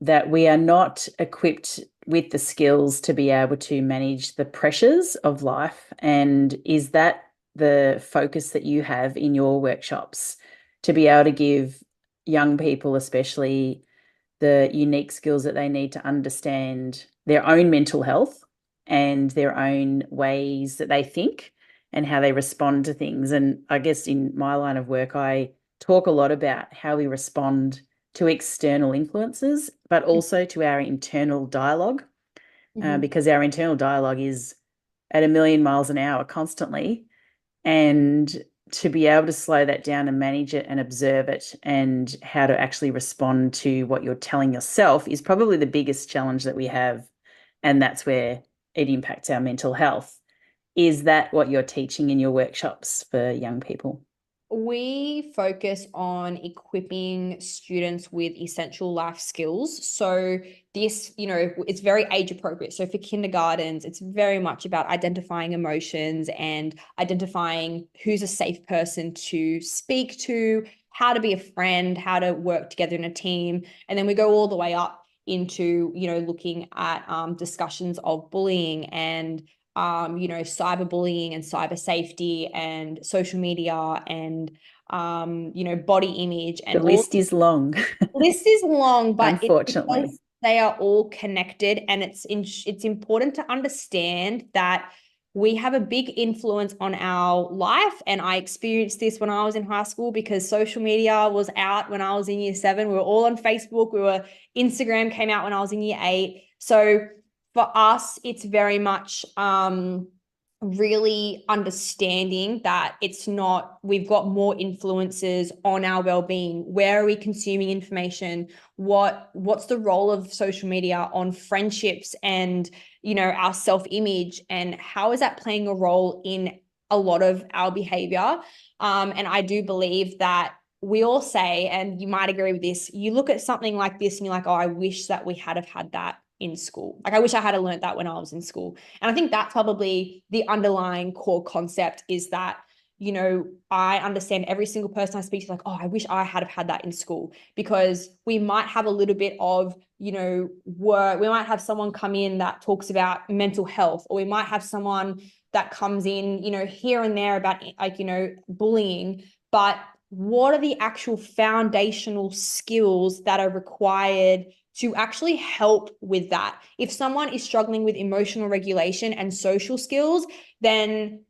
that we are not equipped with the skills to be able to manage the pressures of life. And is that the focus that you have in your workshops, to be able to give young people, especially, the unique skills that they need to understand their own mental health and their own ways that they think and how they respond to things? And I guess in my line of work, I talk a lot about how we respond to external influences, but also to our internal dialogue, Mhm. because our internal dialogue is at a million miles an hour constantly. And to be able to slow that down and manage it and observe it and how to actually respond to what you're telling yourself is probably the biggest challenge that we have. And that's where it impacts our mental health. Is that what you're teaching in your workshops for young people? We focus on equipping students with essential life skills. So this, it's very age appropriate. So for kindergartens, it's very much about identifying emotions and identifying who's a safe person to speak to, how to be a friend, how to work together in a team. And then we go all the way up into, looking at discussions of bullying and cyberbullying and cyber safety and social media and body image The and all. list is long, List is long, but it's unfortunately. because they are all connected, and it's important to understand that we have a big influence on our life. And I experienced this when I was in high school because social media was out when I was in year 7. We were all on Facebook. Instagram came out when I was in year 8. So for us, it's very much really understanding that it's not, we've got more influences on our well-being. Where are we consuming information? What's the role of social media on friendships and our self-image, and how is that playing a role in a lot of our behavior? And I do believe that we all say, and you might agree with this, you look at something like this and you're like, oh, I wish that we had have had that in school. Like, I wish I had learned that when I was in school. And I think that's probably the underlying core concept, is that, I understand every single person I speak to, like, oh, I wish I had have had that in school, because we might have a little bit of, work. We might have someone come in that talks about mental health, or we might have someone that comes in, here and there about like, bullying. But what are the actual foundational skills that are required to actually help with that? If someone is struggling with emotional regulation and social skills, then